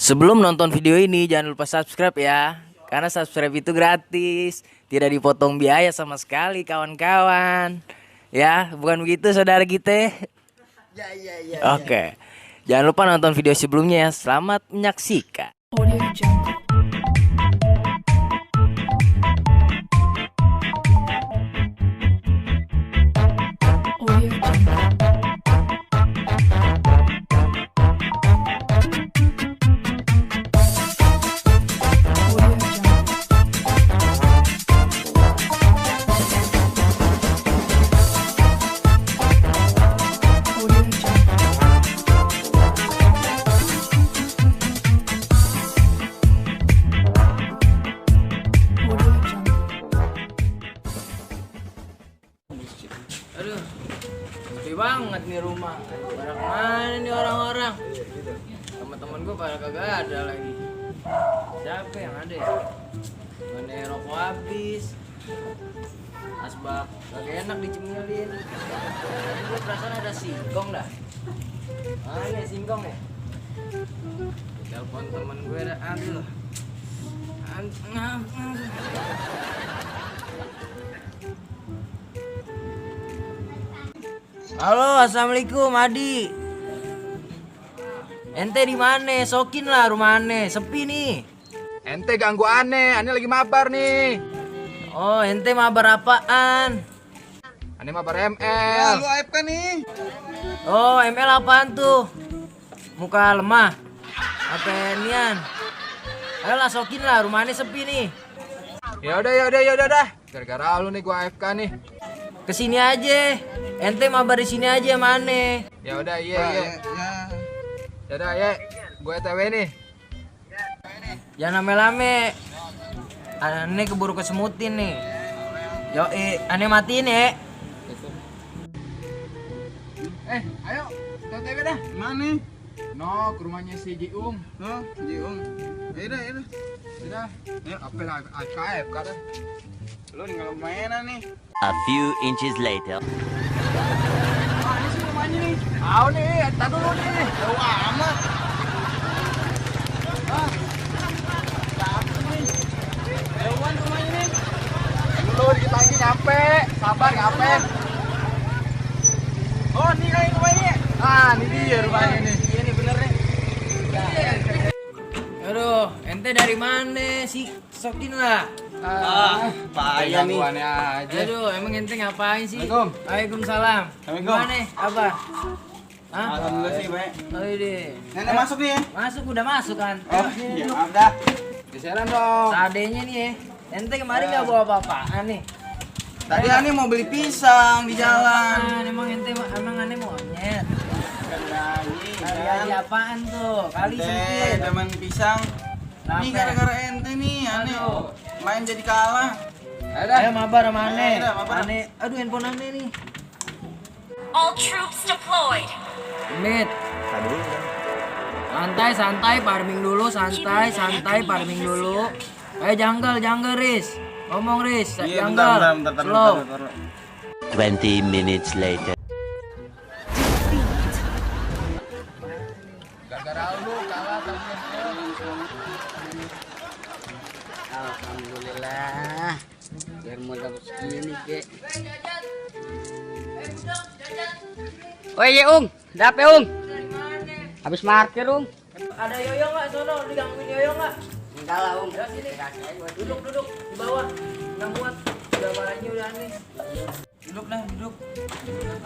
Sebelum nonton video ini jangan lupa subscribe ya. Karena subscribe itu gratis, tidak dipotong biaya sama sekali kawan-kawan. Ya, bukan begitu saudara kita? Ya. Oke. Jangan lupa nonton video sebelumnya ya. Selamat menyaksikan. Audio Jungle. Audio Jungle. Audio Jungle. Audio Jungle. Audio Jungle. Aduh, sepi banget nih rumah. Pada kemana nih orang-orang? Teman-teman gue pada kagak ada lagi. Siapa yang ada ya? Mana rokok habis. Asbak kagak enak dicemilin. Tadi gue perasaan ada singkong dah. Mana singkong ya? Telepon temen gue dah. Aduh. Halo, assalamualaikum Adi. Ente di mana? Sokin lah rumah aneh, sepi nih. Ente ganggu aneh lagi mabar nih. Oh, ente mabar apaan? Aneh mabar ML. Lu AFK nih. Oh, ML apaan tuh? Muka lemah. Apa nian? Ayolah sokin lah, rumah aneh sepi nih. Ya udah. Gara-gara lu nih gua AFK nih. Kesini aja. Ente mabar di sini aja mana? Ya udah iya. Ya udah ya. Gue TW nih. Jangan lame-lame. Aneh keburu kesemutin nih. Yo, aneh matiin ya. Ayo. Kita TW dah. Mana? No, ke rumahnya si Jiung. Oh, Jiung. Ayo dah. Udah. Ayo. Apa lah AFK dah. Lu tinggal mainan nih. A few inches later. Ini sih rumahnya nih. Tahu nih, entar dulu nih. Jauh amat. Jauhan rumahnya nih. Lu dikit lagi nyampe. Sabar nyampe. Oh, ini kali rumahnya. Ah, ini dia rumahnya nih. Iya nih bener nih. Aduh, ente dari mana sih? Sokin lah. Payah nih. Gangguannya aja. Aduh, emang ente ngapain sih? Assalamualaikum. Waalaikumsalam. Assalamualaikum. Gimana? Apa? Hah? Alhamdulillah sih, Pak. Oh ini. Nenek masuk nih ya. Masuk udah masuk kan? Oh, iya, maaf dah. Geseran dong. Seadanya nih ya. Ente kemarin nggak bawa apa-apaan nih. Tadi Ani mau beli pisang di jalan. Emang ente emang aneh monyet. Lagi, Kali apaan tuh? Kali Teh, sempit. teman pisang. Ini Kenapa? gara-gara ente nih, Ani Aduh. main jadi kalah. Ayo dah. Ayo mabar sama aneh. Ayo, mabar. Aneh. Aduh handphone aneh nih. All troops deployed. Mit. Santai, farming dulu, santai, farming dulu. Ayo jungle, Riz. Ngomong Riz, Iya, jungle. bentar. Slow. 20 minutes later. Gara-gara lu kalah tadi. Alhamdulillah. Biar modal segini, Kek. Woi, ye, Ung. Ada apa, Ung? Habis parkir, Ung. Ada yoyo nggak sono? Digangguin yoyo nggak? Enggak lah, Ung. Ya sini. Duduk di bawah. Nggak muat. Udah barangnya udah aneh. Duduk.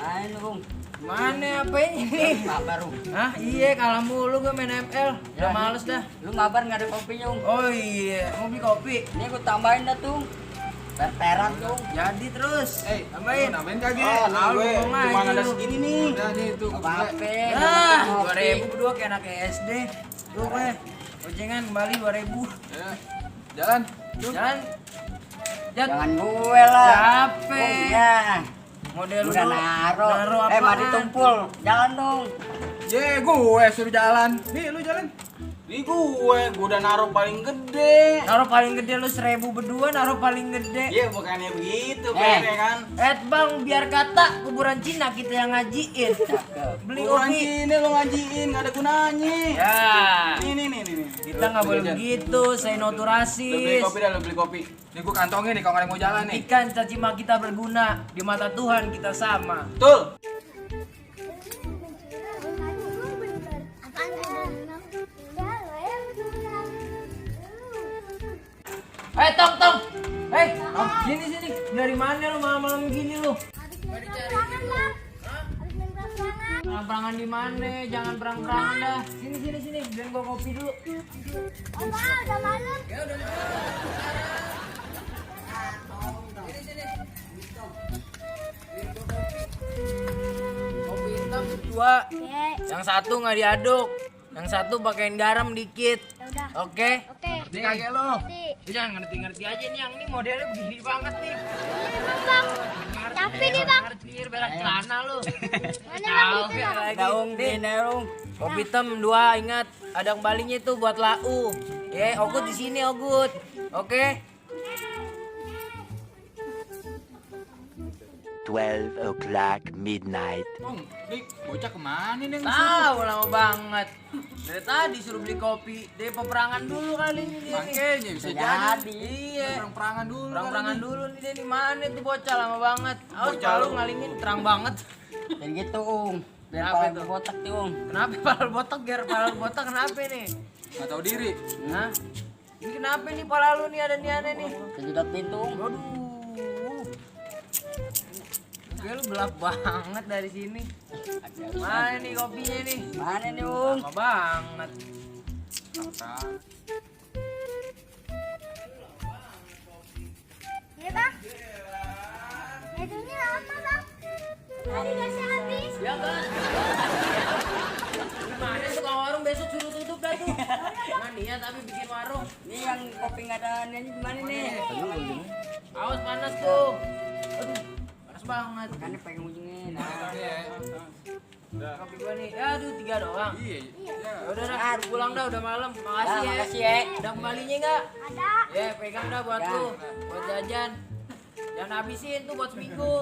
Main, Ung. Mana apa ini? Mabar, Ung. Hah? Iya, kalah mulu gue main ML. Udah males dah. Lu mabar nggak ada kopinya, Ung. Oh iya, mau beli kopi. Ini gue tambahin dah, tuh. Perteran, tuh. Jadi terus. Tambahin. Nambahin kagak? Oh, nah lu gue ngomong aja cuma ada lu. segini nih. Udah nih tuh. Apa-apa. Ah, Kopi. 2000 berdua kayak anak SD. Tuh gue. Gocengan kembali 2000. Ya. Jalan. Jalan. Jat. Jangan gue lah. Capek. Ung, ya. Model lu Udah dulu. naro. Naro Mari apaan? tumpul. Jalan, dong. Ye, gue suruh jalan. Nih lu jalan. Ini gue udah naruh paling gede. Naruh paling gede lu 1000 berdua, naruh paling gede. Iya bukannya begitu kan ya kan. Bang, biar kata kuburan Cina kita yang ngajiin. Beli Orang kopi. sini lo ngajiin nggak ada gunanya. Ya. Nih. Kita nggak boleh begitu, say no to Lu beli rasis. kopi dah, lu beli kopi. Nih gua kantongin nih kalau nggak ada yang mau jalan nih. Ikan caci maki kita berguna, di mata Tuhan kita sama. Betul. Tong, Tong. Sini, sini. Dari mana lu malam-malam gini lu? Perang-perangan di mana? Jangan perang-perangan dah. Sini, sini, sini. Biar gua kopi dulu. Kopi hitam dua. Yang satu nggak diaduk. Yang satu pakein garam dikit. Oke? Ini kakek lo. Lu jangan ngerti-ngerti aja nih, yang ini modelnya begini banget nih. Tapi nih bang, Ngerti berak celana lu. mana bang itu bang? Daung dinerung. Kopi hitam dua, ingat ada kembalinya itu buat lau. Ya, Ogut di sini Ogut. Oke? 12 o'clock midnight. Bang, nih bocah kemana nih? Tahu lama banget. Dari tadi suruh beli kopi. Dari peperangan dulu kali ini dia nih. Makanya bisa jadi. Iya. Perang-perangan dulu. Perang-perangan dulu nih dia di mana tuh bocah lama banget. Awas Bocah kalau lu. ngalingin terang banget. Dan gitu, biar Kenapa kepala itu? botak tuh. Kenapa pala botak biar pala botak kenapa nih? Nggak tahu diri. Hah? Ini kenapa nih pala lu nih ada nih aneh nih? Kejedot pintu. Waduh. Gue lu belak banget dari sini. Mana nih kopinya nih? Mana nih, Ung? Lama banget. Ya bang, itunya apa bang? Tadi gasnya habis. Ya kan? Gimana tukang warung besok suruh tutup dah tuh. Jangan niat tapi bikin warung. Ini yang kopi nggak ada nyanyi gimana nih? Awas panas tuh. Aduh, panas banget. Kan ini pegang ujungnya. Nah, Kopi gua nih. Ya aduh 3 doang. Iya. Ya udah dah, pulang dah udah malam. Makasih Dah, ya. makasih ya. Udah kembalinya enggak? Ada. Ya, pegang dah buat Ya. lu. Buat jajan. Jangan habisin tuh buat seminggu.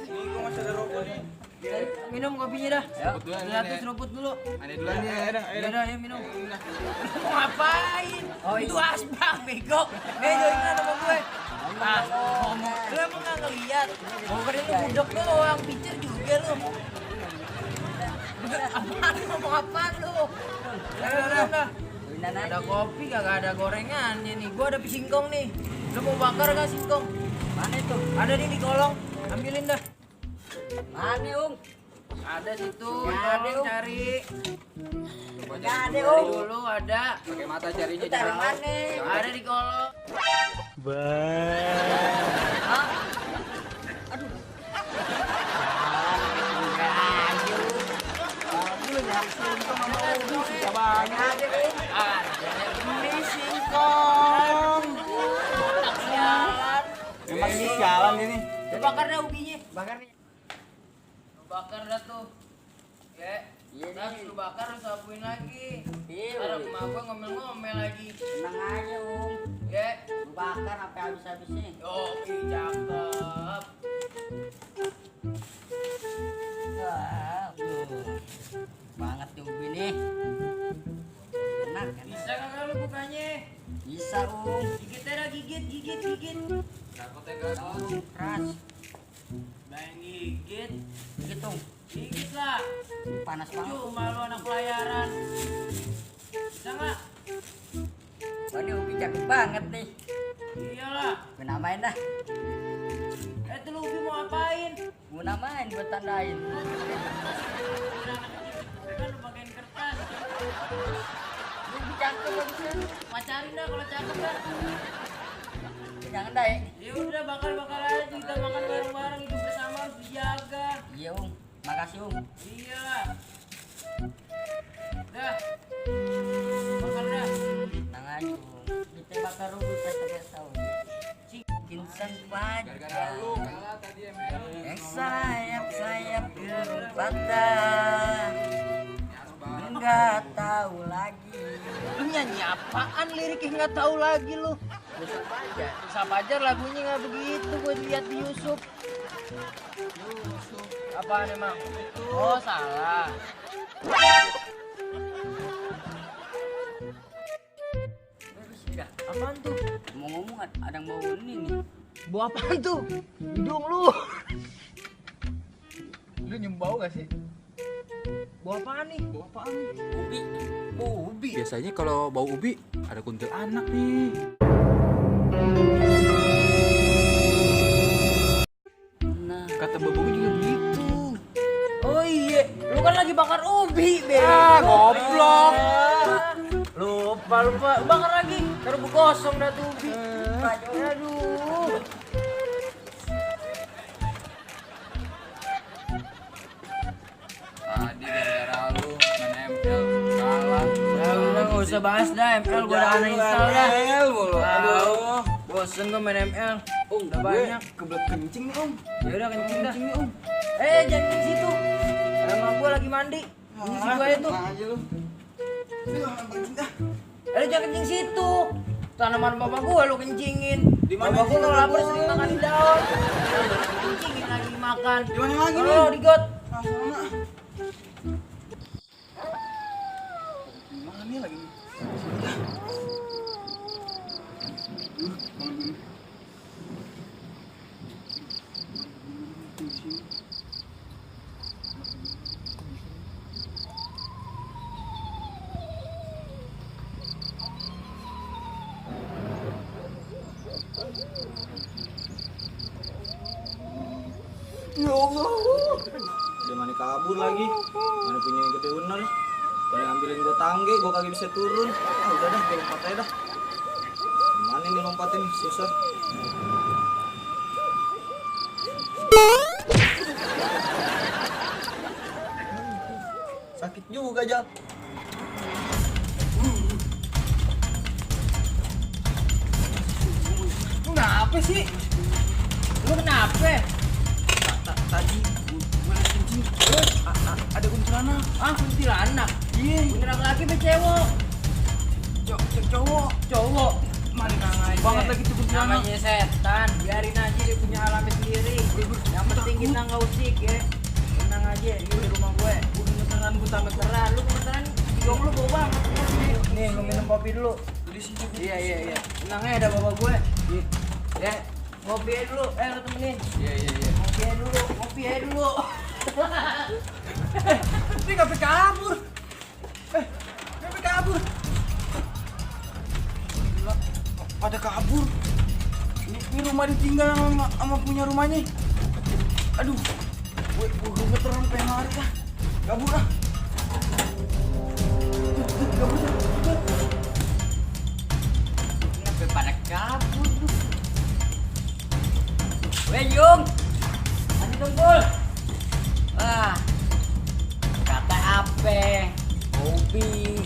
Nih gua masih ada rokok nih. Minum kopinya dah. Seruput dulu, Lihat Nek. tuh seruput dulu. Aneh duluan nih. Ya udah ya minum. Mau ngapain? Itu asbak bego. Joinan sama gue. Ah, ngomong. Lu emang nggak ngeliat? Mau keren lu budok doang, pikir juga lu. Apaan lu ngomong apaan lu? Udah. Udah Ada kopi kagak ada gorengannya nih. Gua ada singkong nih. Lu mau bakar gak singkong? Mana itu? Ada nih di kolong. Ambilin dah. Mana, Ung? Ada situ. Nggak ada, Tolong Om. cari. Nggak ada, Cari Ung. dulu ada. Pakai mata carinya. Itu dari jangan. mana? Ada di kolong. Ini singkong. Tak sialan. Emang ini jalan ini. Lu bakar dah ubinya. Bakar nih. Lu bakar dah tuh. Ya. Iya, Ntar nih. lu bakar lu sapuin lagi. Iya, Ntar Ung. emak gua ngomel-ngomel lagi. Tenang aja, Ung. Ya. Lu bakar sampai habis-habisnya. Oke, cakep. Wah, banget tuh ubi nih. Enak kan? Bisa kagak lu bukanya? Bisa, Ung. Gigit aja dah, gigit. Oh, keras. Bayang gigit. Gitu. Gigit lah. Panas banget. Cuma lu anak pelayaran. Bisa nggak? Wah, ini ubi cakep banget nih. Iyalah. Gue namain dah. Itu lu ubi mau ngapain? Gue namain buat tandain. Kan lu pakein kertas. Ubi cakep bagusnya. Pacarin dah kalau cakep dah. Jangan dah ya. Ya udah bakar aja, kita makan bareng-bareng, hidup bersama harus dijaga. Iya, Ung. Makasih, Ung. Iya. Dah. Bakar dah. Tenang aja, Ung. Kita bakar ubi pesta-pesta, Ung. Insan Gara-gara pajak lu kalah tadi ML. yang sayap-sayap burung patah enggak tahu lagi. Lu nyanyi apaan liriknya nggak tahu lagi lu? Besok aja. Bisa Fajar lagunya nggak begitu, gue lihat di YouTube. Apaan emang? Oh salah. Udah, Apaan tuh? mau ngomong ada yang bau ini nih. Bau apaan tuh? Hidung lu. Lu nyium bau gak sih? Bau apaan nih? Bau apaan? Ubi. Bau ubi. Biasanya kalau bau ubi ada kuntilanak nih. Nah, Kata babu juga begitu. Oh iya, lu kan lagi bakar ubi, Be. Goblok. Lupa. Bakar lagi. Taruh kosong dah tuh ubi. Aduh. Tadi gara-gara lu main ML kalah. Udah nggak usah bahas dah ML, gua udah uninstall dah. ML mulu. Aduh, bosen gua main ML. Udah banyak. Kebelet kencing nih, Om. Ya udah kencing dah. Kencing nih, Om. Jangan kencing situ. Ada mama gua lagi mandi. Ini si gua itu. Aja lu. Jangan kencing situ. Tanaman bapak gua lu kencingin. Di mana Bapak gua sih kalau tanaman lapar gua? sering makan daun. Kencingin lagi makan. Di mana lagi nih? Oh, di got. Ah, sana. Gimana nih lagi? Ya Allah. Dia mana kabur lagi. Mana punya yang gede bener. Udah ngambilin gua tangge, gua kagak bisa turun. Ah udah dah, gua lompat aja dah. Gimana nih lompatin? Susah. Sakit juga, Jal. Lu kenapa sih? Lu kenapa? Tadi gue liat kencing. Ada kuntilanak. Ah, kuntilanak. Iya. Kuntilanak laki apa cewek? Cowok. Cowok. Mana aja. banget lagi tuh kuntilanak. Namanya setan, biarin aja dia punya alamat sendiri. Yang penting kita nggak usik ya. Tenang aja, lu di rumah gue. Gue gemeteran, gue tak gemeteran. Lu gemeteran, hidung lu bau banget. Nih, lu minum kopi dulu. Di sini. Iya. Tenang aja, ada bapak gue. Ya, ngopi aja dulu. Lu temenin. Iya. Ngopi aja dulu. Ini ngapain kabur? Ngapain kabur? Gila, pada kabur. Ini rumah ditinggal sama punya rumahnya. Aduh, gue gemeteran pengen lari dah. Kabur ah. kenapa pada kabur tuh? Weh, Yung. Ani tumpul. Ah. Kata apa? Hobi.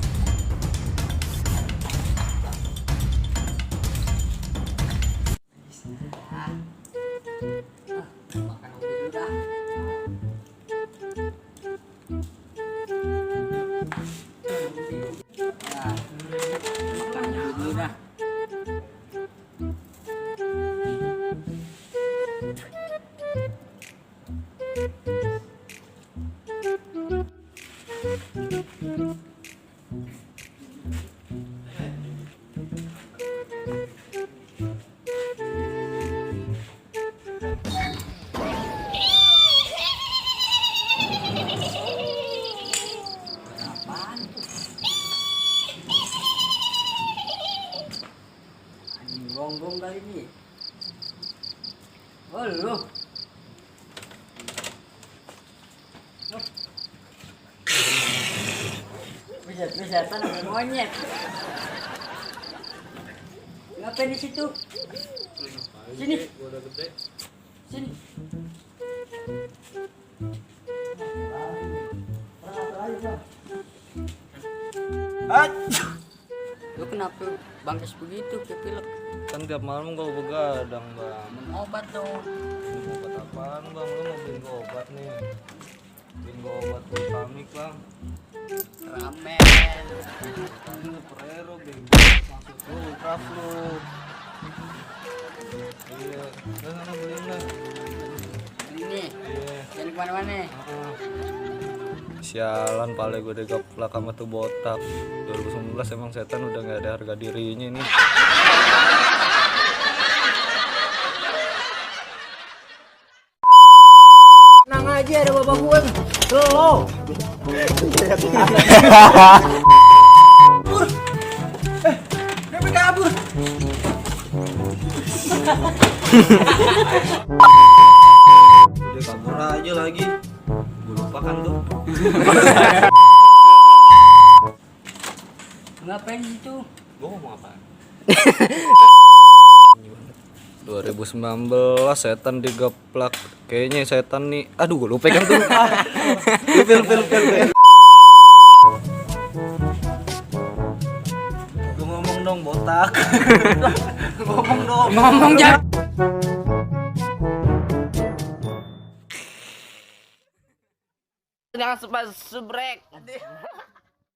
Makan hobi dulu dah. Nah, makan hobi dulu dah. Apaan tuh? Anjing gonggong kali ini. Oh lu. Setan apa monyet? Ngapain di situ? Sini. Sini. Lu kenapa bangkes begitu kayak pilek? Kan tiap malam gua begadang, Bang. Minum obat dong. Minum obat apaan, Bang? Lu mau beliin gua obat nih. Beliin gua obat Ultramik, Bang. Ramen. Ini Ferrero, bego. Maksud lu Ultraflu. Iya, udah sana beliin lah. Ini. Iya. Jangan kemana-mana. Si Sialan, pale gue digaplak sama tuh botak. 2019 emang setan udah nggak ada harga dirinya nih. Tenang aja, ada bapak gue. Lo. Kabur. Udah kabur aja lagi. Gue lupakan tuh. Ngapain itu? Gue ngomong apa? 2019 setan digaplak. Kayaknya setan nih. Aduh, gue lupa kan tuh. Pil. Lu ngomong dong botak. Ngomong dong. Ngomong jangan. Jangan subrek.